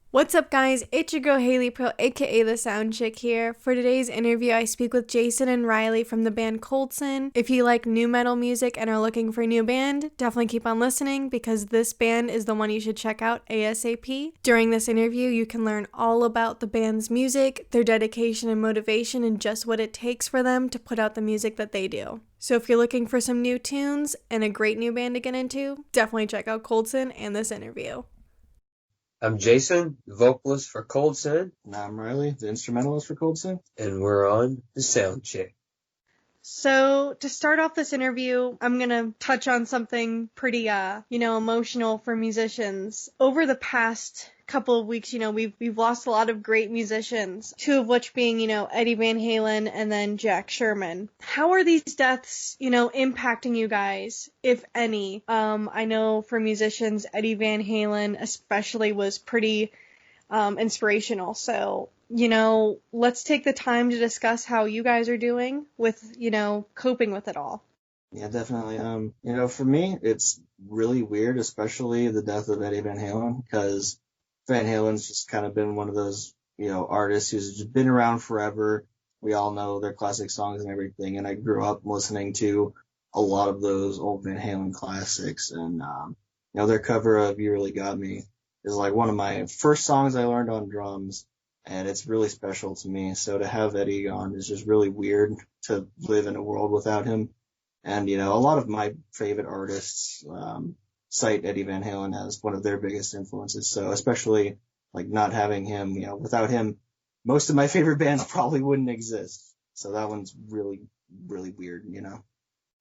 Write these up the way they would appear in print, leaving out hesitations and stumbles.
What's up, guys? It's your girl Haley Pro, aka the SoundChick here. For today's interview, I speak with Jason and Riley from the band Coldson. If you like new metal music and are looking for a new band, definitely keep on listening because this band is the one you should check out ASAP. During this interview, you can learn all about the band's music, their dedication and motivation, and just what it takes for them to put out the music that they do. So if you're looking for some new tunes and a great new band to get into, definitely check out Coldson and this interview. I'm Jason, the vocalist for Coldson. And I'm Riley, the instrumentalist for Coldson. And we're on the SoundChick. So to start off this interview, I'm going to touch on something pretty, emotional for musicians. Over the past couple of weeks, we've lost a lot of great musicians, two of which being, Eddie Van Halen and then Jack Sherman. How are these deaths, impacting you guys, if any? I know for musicians, Eddie Van Halen especially was pretty inspirational. So, let's take the time to discuss how you guys are doing with, coping with it all. Yeah, definitely. For me, it's really weird, especially the death of Eddie Van Halen, because Van Halen's just kind of been one of those, artists who's just been around forever. We all know their classic songs and everything, and I grew up listening to a lot of those old Van Halen classics, and, their cover of You Really Got Me is like one of my first songs I learned on drums, and it's really special to me. So to have Eddie gone is just really weird to live in a world without him. And, a lot of my favorite artists cite Eddie Van Halen as one of their biggest influences. So especially like not having him, without him, most of my favorite bands probably wouldn't exist. So that one's really, really weird,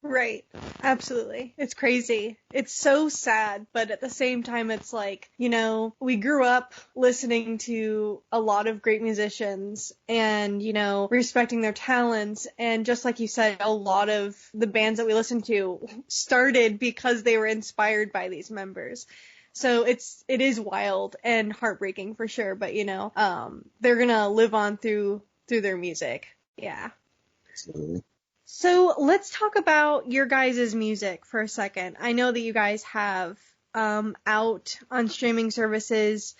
Right. Absolutely. It's crazy. It's so sad, but at the same time, it's like, we grew up listening to a lot of great musicians and, respecting their talents. And just like you said, a lot of the bands that we listened to started because they were inspired by these members. So it is wild and heartbreaking for sure, but they're gonna live on through their music. Yeah. Absolutely. So let's talk about your guys' music for a second. I know that you guys have out on streaming services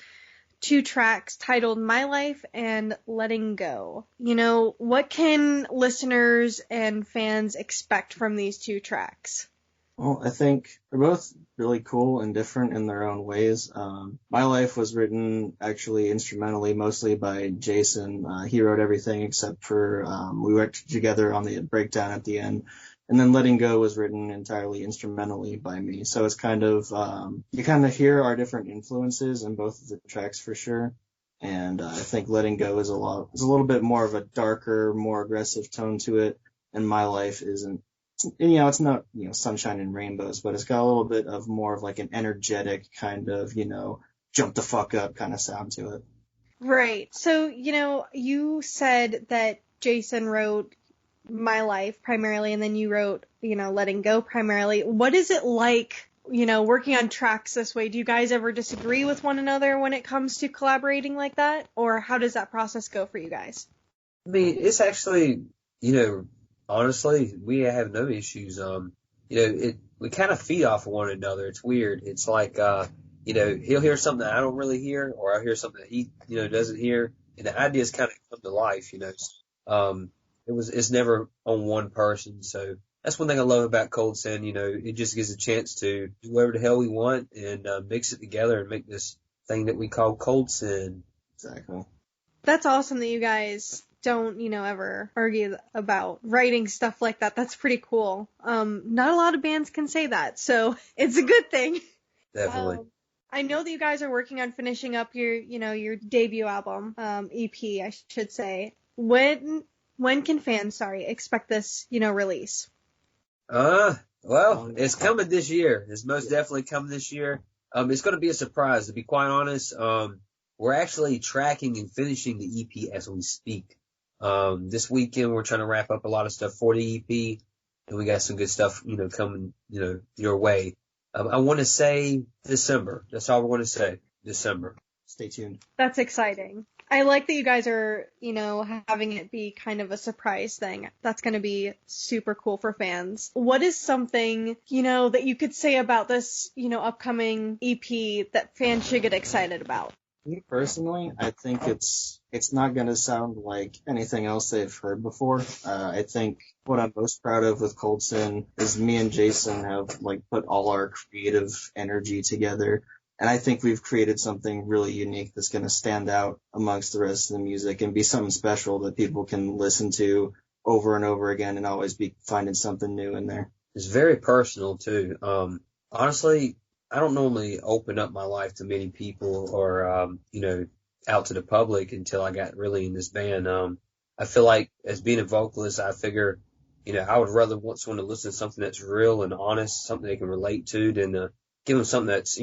2 tracks titled My Life and Letting Go. What can listeners and fans expect from these 2 tracks? Well, I think they're both really cool and different in their own ways. My Life was written actually instrumentally, mostly by Jason. He wrote everything except for we worked together on the breakdown at the end. And then Letting Go was written entirely instrumentally by me. So it's kind of, you kind of hear our different influences in both of the tracks for sure. And I think Letting Go is a little bit more of a darker, more aggressive tone to it. And My Life isn't. It's not, sunshine and rainbows, but it's got a little bit of more of like an energetic kind of, jump the fuck up kind of sound to it. Right. So, you said that Jason wrote My Life primarily, and then you wrote, Letting Go primarily. What is it like, working on tracks this way? Do you guys ever disagree with one another when it comes to collaborating like that? Or how does that process go for you guys? I mean, it's actually, honestly, we have no issues. We kind of feed off of one another. It's weird. It's like, he'll hear something that I don't really hear, or I'll hear something that he, doesn't hear, and the ideas kind of come to life, It's never on one person. So that's one thing I love about Coldson. It just gives a chance to do whatever the hell we want and mix it together and make this thing that we call Coldson. Exactly. That's awesome that you guys don't, ever argue about writing stuff like that. That's pretty cool. Not a lot of bands can say that, so it's a good thing. Definitely. I know that you guys are working on finishing up your debut album, EP, I should say. When can fans, expect this, release? Well, it's coming this year. It's most definitely coming this year. It's going to be a surprise, to be quite honest. We're actually tracking and finishing the EP as we speak. This weekend we're trying to wrap up a lot of stuff for the EP, and we got some good stuff, coming, your way. I want to say December. That's all we're going to say. December. Stay tuned. That's exciting. I like that you guys are, having it be kind of a surprise thing. That's going to be super cool for fans. What is something, that you could say about this, upcoming EP that fans should get excited about? Me personally, I think it's not going to sound like anything else they've heard before. I think what I'm most proud of with Cold Sin is me and Jason have like put all our creative energy together, and I think we've created something really unique that's going to stand out amongst the rest of the music and be something special that people can listen to over and over again and always be finding something new in there. It's very personal too. Honestly, I don't normally open up my life to many people or, out to the public until I got really in this band. I feel like as being a vocalist, I figure, I would rather want someone to listen to something that's real and honest, something they can relate to than give them something that's,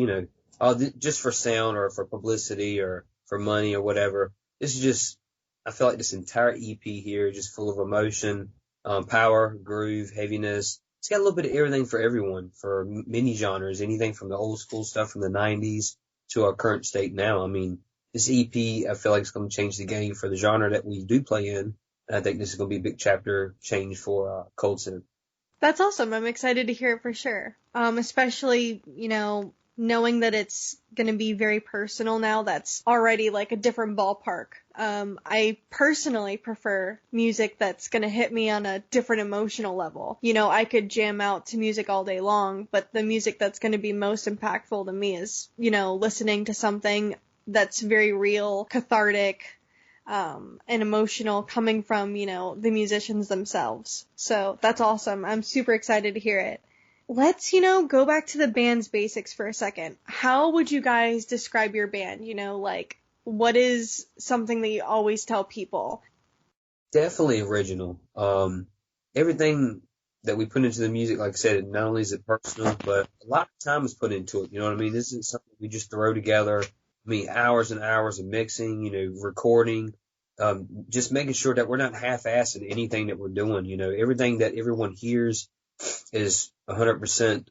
just for sound or for publicity or for money or whatever. This is just, I feel like this entire EP here is just full of emotion, power, groove, heaviness. It's got a little bit of everything for everyone, for many genres, anything from the old school stuff from the 90s to our current state now. I mean, this EP, I feel like it's going to change the game for the genre that we do play in. And I think this is going to be a big chapter change for Cold Sin. That's awesome. I'm excited to hear it for sure. Especially, knowing that it's going to be very personal now, that's already like a different ballpark. I personally prefer music that's going to hit me on a different emotional level. I could jam out to music all day long, but the music that's going to be most impactful to me is, listening to something that's very real, cathartic, and emotional coming from, the musicians themselves. So that's awesome. I'm super excited to hear it. Let's, go back to the band's basics for a second. How would you guys describe your band? What is something that you always tell people? Definitely original. Everything that we put into the music, like I said, not only is it personal, but a lot of time is put into it. You know what I mean? This isn't something we just throw together. I mean, hours and hours of mixing, recording, just making sure that we're not half-assing anything that we're doing. Everything that everyone hears is 100%,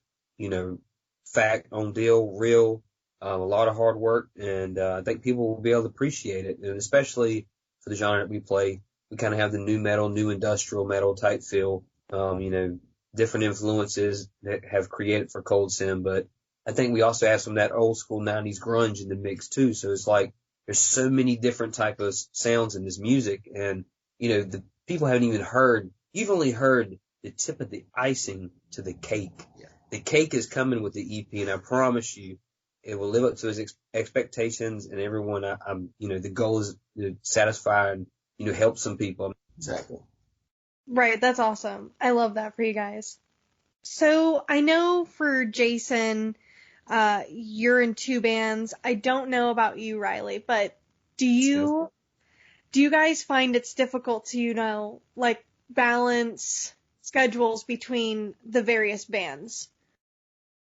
fact on deal, real, a lot of hard work. And I think people will be able to appreciate it. And especially for the genre that we play, we kind of have the new metal, new industrial metal type feel, different influences that have created for Cold Sin, but I think we also have some of that old school 90s grunge in the mix too. So it's like there's so many different type of sounds in this music. And, the people haven't even heard, you've only heard the tip of the icing to the cake. Yeah. The cake is coming with the EP, and I promise you it will live up to his expectations. And everyone, the goal is to satisfy and, help some people. Exactly. Right. That's awesome. I love that for you guys. So I know for Jason, you're in two bands. I don't know about you, Riley, but do you guys find it's difficult to, balance schedules between the various bands?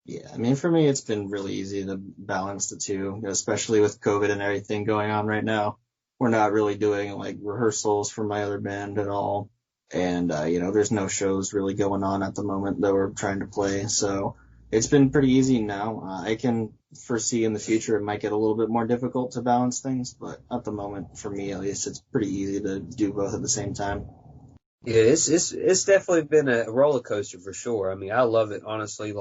Yeah, I mean, for me, it's been really easy to balance the two, especially with COVID and everything going on right now. We're not really doing rehearsals for my other band at all. And, there's no shows really going on at the moment that we're trying to play. So it's been pretty easy now. I can foresee in the future it might get a little bit more difficult to balance things, but at the moment, for me at least, it's pretty easy to do both at the same time. Yeah, it's definitely been a roller coaster for sure. I mean, I love it, honestly.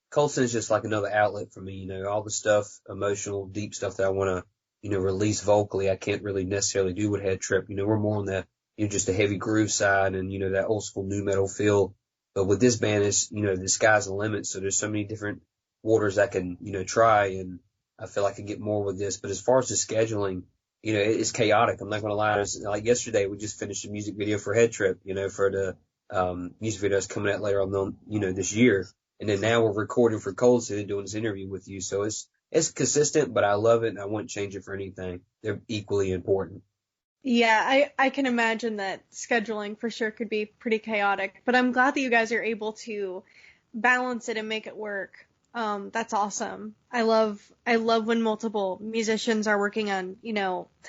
Cold Sin is just like another outlet for me, all the stuff, emotional, deep stuff that I want to, release vocally. I can't really necessarily do with HeadTrip. We're more on the, just the heavy groove side and, that old school new metal feel. But with this band, it's, the sky's the limit. So there's so many different waters I can, try. And I feel like I can get more with this. But as far as the scheduling, it's chaotic. I'm not going to lie. Like yesterday, we just finished a music video for HeadTrip, for the music video that's coming out later on, this year. And then now we're recording for Cold Sin and doing this interview with you. So it's consistent, but I love it and I wouldn't change it for anything. They're equally important. Yeah, I can imagine that scheduling for sure could be pretty chaotic, but I'm glad that you guys are able to balance it and make it work. That's awesome. I love when multiple musicians are working on,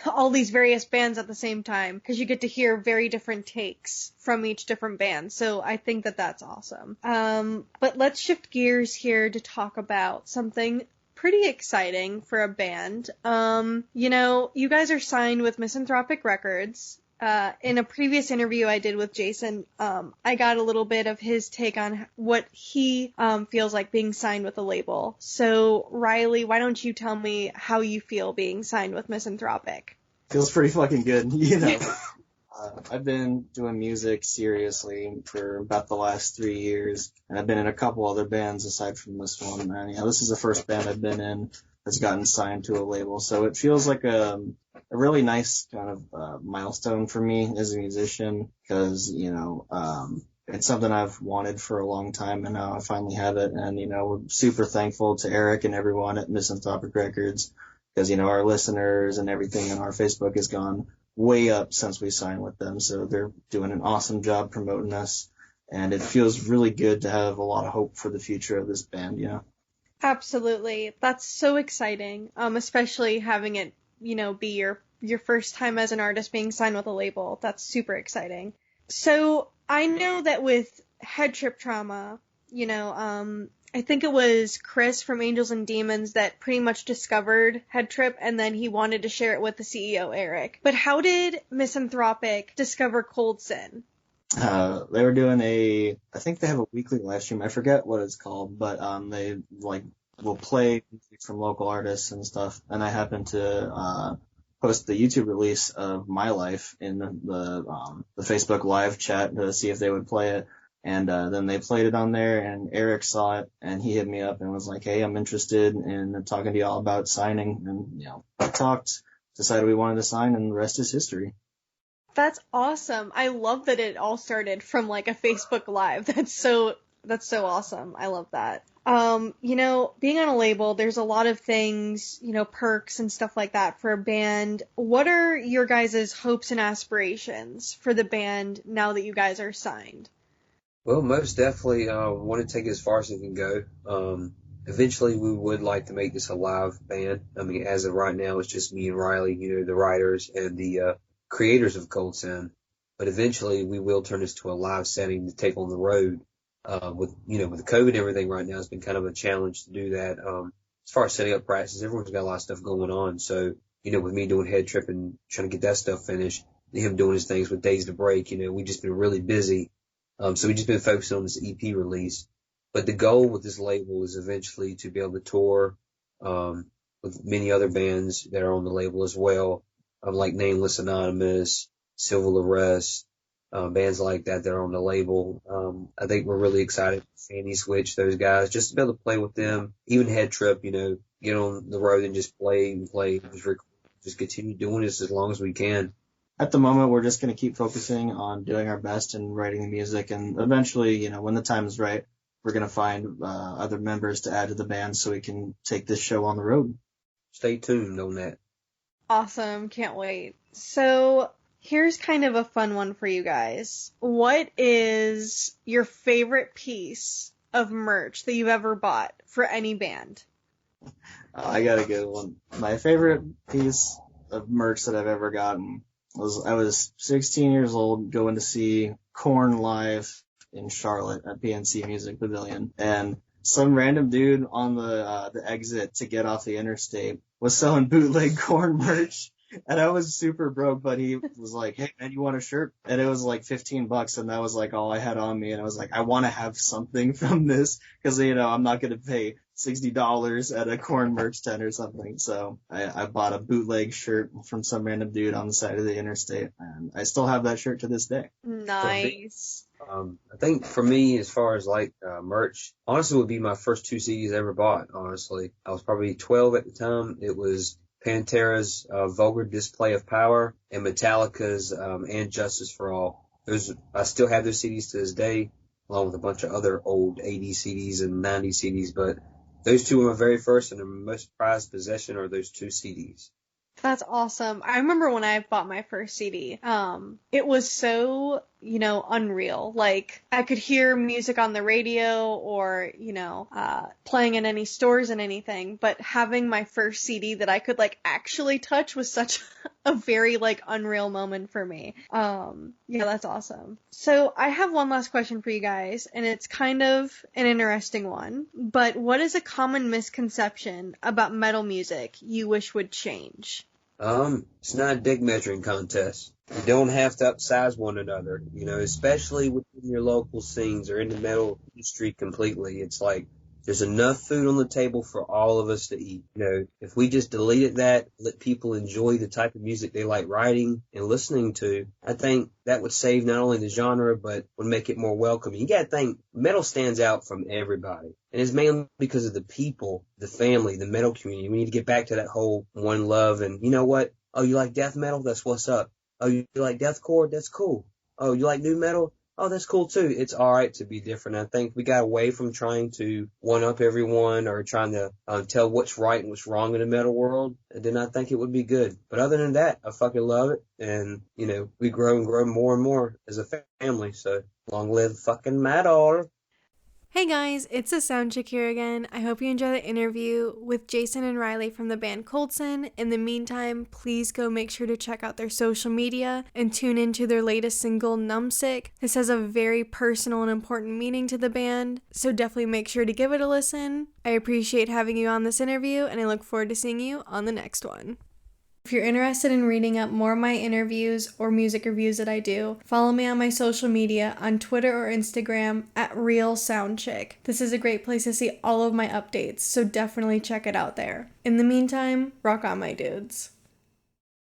all these various bands at the same time, because you get to hear very different takes from each different band. So I think that that's awesome. But let's shift gears here to talk about something pretty exciting for a band. You guys are signed with Misanthropik Records. in a previous interview I did with Jason, I got a little bit of his take on what he feels like being signed with a label. So, Riley, why don't you tell me how you feel being signed with Misanthropik? Feels pretty fucking good, you know. I've been doing music seriously for about the last 3 years, and I've been in a couple other bands aside from this one. And, this is the first band I've been in that's gotten signed to a label, so it feels like a really nice kind of milestone for me as a musician, because it's something I've wanted for a long time, and now I finally have it. And we're super thankful to Eric and everyone at Misanthropik Records, because our listeners and everything on our Facebook has gone way up since we signed with them. So they're doing an awesome job promoting us, and it feels really good to have a lot of hope for the future of this band, Absolutely. That's so exciting. Especially having it, be your first time as an artist being signed with a label. That's super exciting. So I know that with HeadTrip Trauma, I think it was Chris from Angels and Demons that pretty much discovered HeadTrip, and then he wanted to share it with the CEO, Eric. But how did Misanthropik discover Cold Sin? They were doing I think they have a weekly live stream. I forget what it's called, but they will play music from local artists and stuff. And I happened to post the YouTube release of My Life in the Facebook live chat to see if they would play it. And then they played it on there, and Eric saw it, and he hit me up and was like, "Hey, I'm interested in talking to y'all about signing." And I talked, decided we wanted to sign, and the rest is history. That's awesome. I love that it all started from like a Facebook Live. That's so awesome. I love that. Being on a label, there's a lot of things, perks and stuff like that for a band. What are your guys' hopes and aspirations for the band now that you guys are signed? Well, most definitely want to take it as far as it can go. Eventually, we would like to make this a live band. I mean, as of right now, it's just me and Riley, the writers and the creators of Cold Sin. But eventually, we will turn this to a live setting to take on the road. With COVID and everything right now, it's been kind of a challenge to do that. As far as setting up practices, everyone's got a lot of stuff going on. So, with me doing HeadTrip and trying to get that stuff finished, him doing his things with Days to Break, we've just been really busy. So we've just been focusing on this EP release. But the goal with this label is eventually to be able to tour with many other bands that are on the label as well, like Nameless Anonymous, Civil Arrest, bands like that are on the label. I think we're really excited for Fanny Switch, those guys, just to be able to play with them. Even HeadTrip, get on the road and just play, just continue doing this as long as we can. At the moment, we're just going to keep focusing on doing our best and writing the music. And eventually, when the time is right, we're going to find other members to add to the band so we can take this show on the road. Stay tuned on that. Awesome. Can't wait. So here's kind of a fun one for you guys. What is your favorite piece of merch that you've ever bought for any band? I got a good one. My favorite piece of merch that I've ever gotten I was 16 years old going to see Korn live in Charlotte at PNC Music Pavilion, and some random dude on the exit to get off the interstate was selling bootleg Korn merch. And I was super broke, but he was like, "Hey man, you want a shirt?" And it was like $15, and that was like all I had on me. And I was like, I want to have something from this, because I'm not going to pay $60 at a Korn merch tent or something. So I bought a bootleg shirt from some random dude on the side of the interstate, and I still have that shirt to this day. Nice. I think for me, as far as merch, honestly, would be my first 2 CDs I ever bought. Honestly, I was probably 12 at the time. It was Pantera's Vulgar Display of Power and Metallica's And Justice for All. I still have those CDs to this day, along with a bunch of other old 80s CDs and 90s CDs, but those two were my very first and the most prized possession are those 2 CDs. That's awesome. I remember when I bought my first CD. It was so, unreal. Like, I could hear music on the radio or, playing in any stores and anything, but having my first CD that I could, actually touch was such a very, unreal moment for me. Yeah, that's awesome. So, I have one last question for you guys, and it's kind of an interesting one, but what is a common misconception about metal music you wish would change? It's not a dick measuring contest. You don't have to upsize one another, you know, especially within your local scenes or in the metal industry completely. It's like there's enough food on the table for all of us to eat. You know, if we just deleted that, let people enjoy the type of music they like writing and listening to, I think that would save not only the genre, but would make it more welcoming. You gotta think, metal stands out from everybody. And it's mainly because of the people, the family, the metal community. We need to get back to that whole one love. And you know what? Oh, you like death metal? That's what's up. Oh, you like deathcore? That's cool. Oh, you like new metal? Oh, that's cool too. It's all right to be different. I think we got away from trying to one up everyone or trying to tell what's right and what's wrong in the metal world. And then I think it would be good. But other than that, I fucking love it. And, you know, we grow and grow more and more as a family. So long live fucking metal. Hey guys, it's the SoundChick here again. I hope you enjoy the interview with Jason and Riley from the band Coldson. In the meantime, please go make sure to check out their social media and tune into their latest single, Numbsick. This has a very personal and important meaning to the band, so definitely make sure to give it a listen. I appreciate having you on this interview, and I look forward to seeing you on the next one. If you're interested in reading up more of my interviews or music reviews that I do, follow me on my social media on Twitter or Instagram at RealSoundChick. This is a great place to see all of my updates, so definitely check it out there. In the meantime, rock on, my dudes.